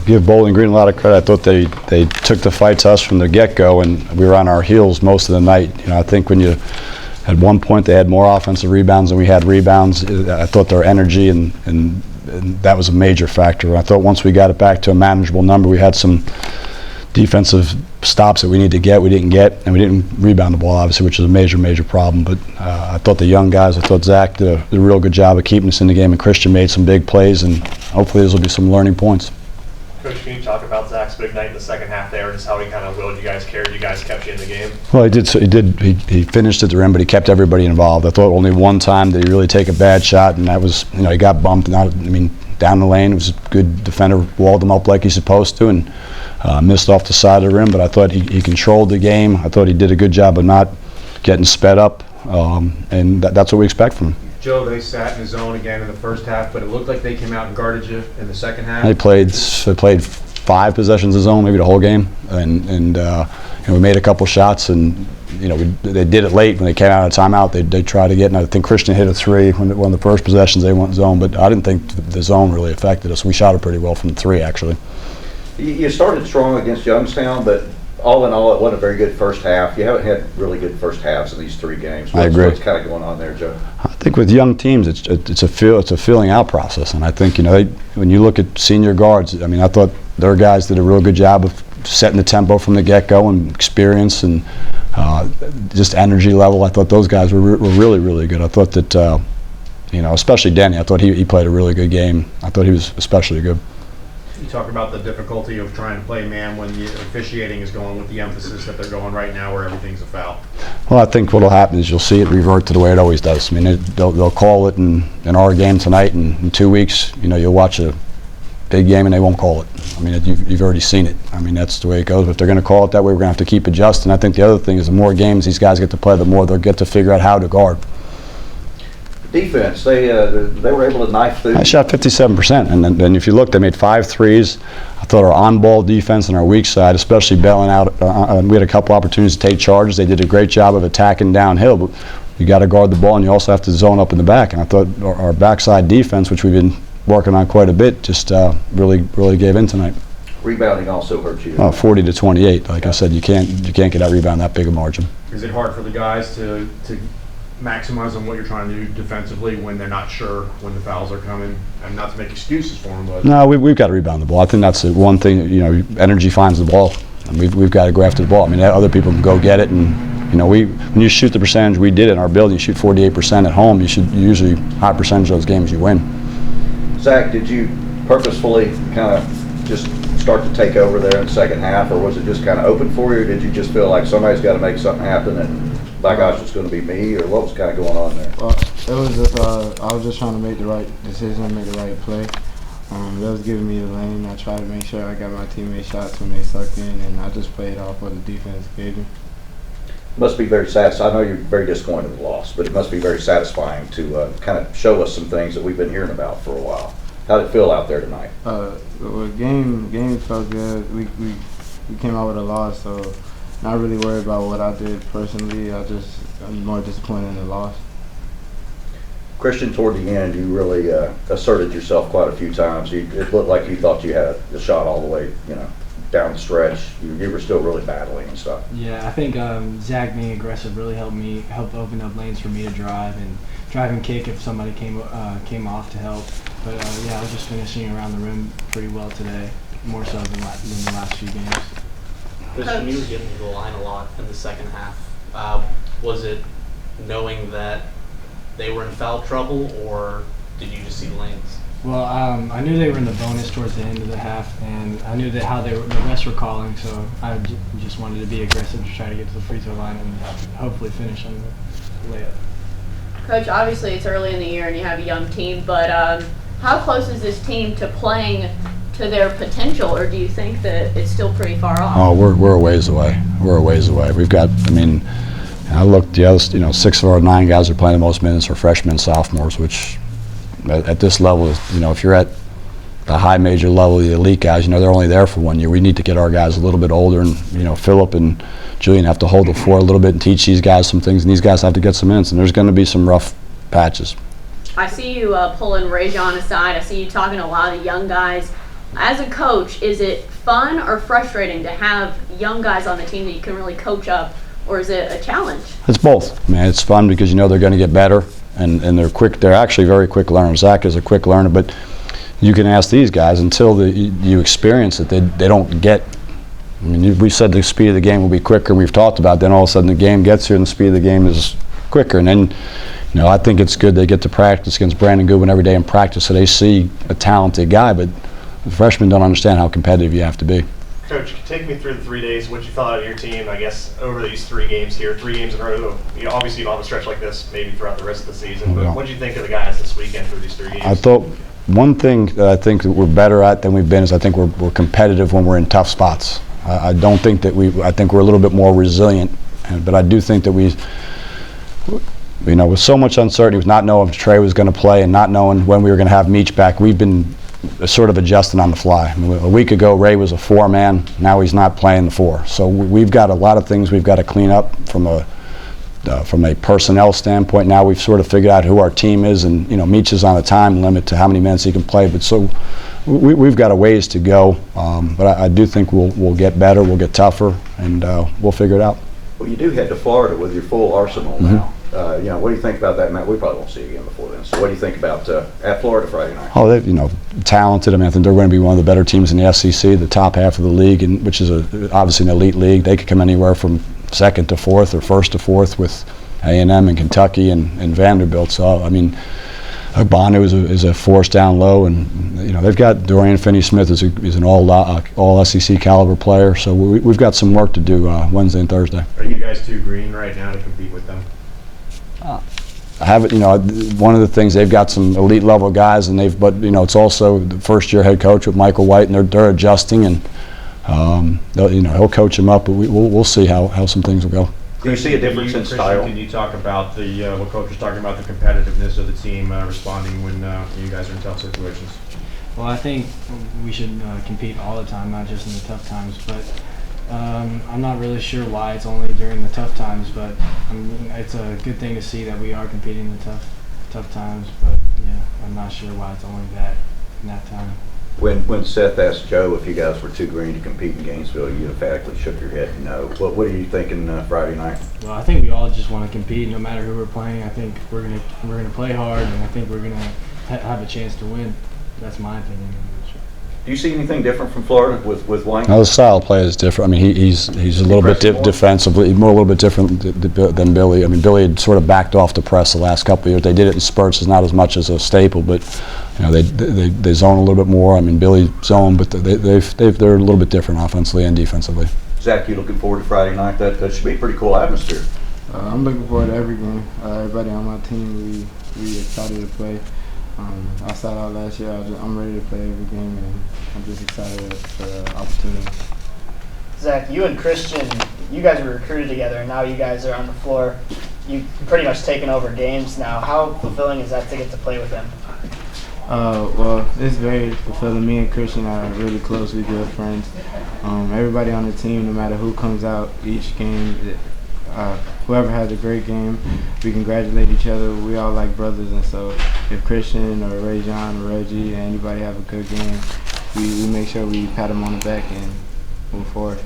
give Bowling Green a lot of credit. I thought they took the fight to us from the get-go, and we were on our heels most of the night. I think when you at one point they had more offensive rebounds than we had rebounds. I thought their energy and that was a major factor. I thought once we got it back to a manageable number, we had some defensive stops that we need to get, we didn't get, and we didn't rebound the ball, obviously, which is a major problem. But I thought the young guys, I thought Zach did a real good job of keeping us in the game, and Christian made some big plays, and hopefully those will be some learning points. Coach, can you talk about Zach's big night in the second half there, just how he kind of willed you guys, carried you guys, kept you in the game? Well, he finished at the rim, but he kept everybody involved. I thought only one time did he really take a bad shot, and that was, he got bumped. Down the lane, it was a good defender, walled him up like he's supposed to, and missed off the side of the rim, but I thought he controlled the game. I thought he did a good job of not getting sped up, and that's what we expect from him. Joe, they sat in the zone again in the first half, but it looked like they came out and guarded you in the second half. They played 5 possessions of zone, maybe the whole game, and we made a couple shots, and they did it late when they came out of timeout. They tried to get, and I think Christian hit a 3 when one of the first possessions they went zone, but I didn't think the zone really affected us. We shot it pretty well from 3, actually. You started strong against Youngstown, but all in all, it wasn't a very good first half. You haven't had really good first halves in these 3 games. I agree. What's kind of going on there, Joe? I think with young teams, it's a feeling out process, and I think when you look at senior guards, I thought their guys did a real good job of setting the tempo from the get-go, and experience and just energy level. I thought those guys were really good. I thought that especially Denny. I thought he played a really good game. I thought he was especially good. You talk about the difficulty of trying to play man when the officiating is going with the emphasis that they're going right now where everything's a foul. Well, I think what will happen is you'll see it revert to the way it always does. They'll call it in our game tonight, and in 2 weeks, you'll watch a big game and they won't call it. You've already seen it. That's the way it goes. But if they're going to call it that way, we're going to have to keep adjusting. I think the other thing is the more games these guys get to play, the more they'll get to figure out how to guard. Defense, they were able to knife through. I shot 57%, and then if you look, they made 5 threes. I thought our on-ball defense and our weak side, especially bailing out, we had a couple opportunities to take charges. They did a great job of attacking downhill, but you got to guard the ball, and you also have to zone up in the back. And I thought our backside defense, which we've been working on quite a bit, just really gave in tonight. Rebounding also hurt you. 40 to 28. Like I said, you can't get out rebound that big a margin. Is it hard for the guys to maximize on what you're trying to do defensively when they're not sure when the fouls are coming, and not to make excuses for them? But no, we've got to rebound the ball. I think that's the one thing. Energy finds the ball, and we've got to go after the ball. Other people can go get it, and when you shoot the percentage we did in our building, you shoot 48% at home. You should usually high percentage of those games you win. Zach, did you purposefully kind of just start to take over there in the second half, or was it just kind of open for you, or did you just feel like somebody's got to make something happen and by gosh, it's going to be me, or what was kind of going on there? Well, it was just I was just trying to make the right decision, make the right play. That was giving me the lane. I tried to make sure I got my teammates shots when they sucked in, and I just played off what the defense gave me. It must be very satisfying. I know you're very disappointed with the loss, but it must be very satisfying to kind of show us some things that we've been hearing about for a while. How did it feel out there tonight? The game felt good. We came out with a loss, so not really worried about what I did personally. I'm more disappointed in the loss. Christian, toward the end, you really asserted yourself quite a few times. It looked like you thought you had the shot all the way, down the stretch. You were still really battling and stuff. Yeah, I think Zach being aggressive really helped open up lanes for me to drive and kick if somebody came off to help. But I was just finishing around the rim pretty well today, more so than the last few games. Christian, you were getting to the line a lot in the second half. Was it knowing that they were in foul trouble, or did you just see lanes? Well, I knew they were in the bonus towards the end of the half, and I knew that the refs were calling, so I just wanted to be aggressive to try to get to the free throw line and hopefully finish on the layup. Coach, obviously it's early in the year and you have a young team, but how close is this team to playing to their potential, or do you think that it's still pretty far off? Oh, we're a ways away. We're a ways away. We've got, I looked, the other, 6 of our 9 guys are playing the most minutes are freshmen and sophomores, which at this level, if you're at the high major level, the elite guys, they're only there for 1 year. We need to get our guys a little bit older, and, Phillip and Julian have to hold the floor a little bit and teach these guys some things, and these guys have to get some minutes, and there's going to be some rough patches. I see you pulling Rajon aside. I see you talking to a lot of the young guys. As a coach, is it fun or frustrating to have young guys on the team that you can really coach up, or is it a challenge? It's both. Man, it's fun because you know they're going to get better, and they're quick. They're actually very quick learners. Zach is a quick learner, but you can ask these guys until you experience it, they don't get. I mean, we said the speed of the game will be quicker, and we've talked about. Then all of a sudden the game gets here, and the speed of the game is quicker. And then, you know, I think it's good they get to practice against Brandon Goodwin every day in practice, so they see a talented guy. But the freshmen don't understand how competitive you have to be. Coach, take me through the 3 days, what you thought of your team, I guess, over these 3 games here, 3 games in a row. You know, obviously, you don't have a stretch like this maybe throughout the rest of the season, but what did you think of the guys this weekend through these 3 games? I thought one thing that I think that we're better at than we've been is I think we're competitive when we're in tough spots. I don't think that I think we're a little bit more resilient, but I do think that you know, with so much uncertainty, with not knowing if Trey was going to play and not knowing when we were going to have Meach back, we've been sort of adjusting on the fly. I mean, a week ago, Ray was a 4-man. Now he's not playing the 4. So we've got a lot of things we've got to clean up from a personnel standpoint. Now we've sort of figured out who our team is, and you know, Meach is on a time limit to how many minutes he can play. But so we've got a ways to go. But I do think we'll get better, we'll get tougher, and we'll figure it out. Well, you do head to Florida with your full arsenal now. You know, what do you think about that, Matt? We probably won't see you again before then. So what do you think about at Florida Friday night? Oh, you know, talented. I mean, I think they're going to be one of the better teams in the SEC, the top half of the league, and which is obviously an elite league. They could come anywhere from 2nd to 4th or 1st to 4th with A&M and Kentucky and Vanderbilt. So, I mean, Bonu is a force down low, and you know they've got Dorian Finney-Smith is an all SEC caliber player. So we've got some work to do Wednesday and Thursday. Are you guys too green right now to compete with them? I haven't, you know, one of the things, they've got some elite level guys, and but you know, it's also the first-year head coach with Michael White, and they're adjusting, and you know, he'll coach them up, but we'll see how some things will go. Do you see a difference in style? Can you talk about what Coach was talking about, the competitiveness of the team responding when you guys are in tough situations? Well, I think we should compete all the time, not just in the tough times. But I'm not really sure why it's only during the tough times. But I mean, it's a good thing to see that we are competing in the tough times. But yeah, I'm not sure why it's only that in that time. When Seth asked Joe if you guys were too green to compete in Gainesville, you emphatically shook your head no. What are you thinking Friday night? Well, I think we all just want to compete, no matter who we're playing. I think we're gonna play hard, and I think we're gonna have a chance to win. That's my opinion. Do you see anything different from Florida with Wayne? No, the style of play is different. I mean, he's a little bit defensively, a little bit different than Billy. I mean, Billy had sort of backed off the press the last couple of years. They did it in spurts, it's not as much as a staple, but you know, they zone a little bit more. I mean, Billy zone, but they're a little bit different offensively and defensively. Zach, you looking forward to Friday night? That should be a pretty cool atmosphere. I'm looking forward to every game. Everybody on my team, we excited to play. I sat out last year. I'm ready to play every game, and I'm just excited for the opportunity. Zach, you and Christian, you guys were recruited together, and now you guys are on the floor. You've pretty much taken over games now. How fulfilling is that to get to play with them? Well, it's very fulfilling. Me and Christian are really close. We're good friends. Everybody on the team, no matter who comes out each game, whoever has a great game, we congratulate each other. We all like brothers, and so if Christian or Ray John or Reggie, anybody have a good game, we make sure we pat them on the back and move forward.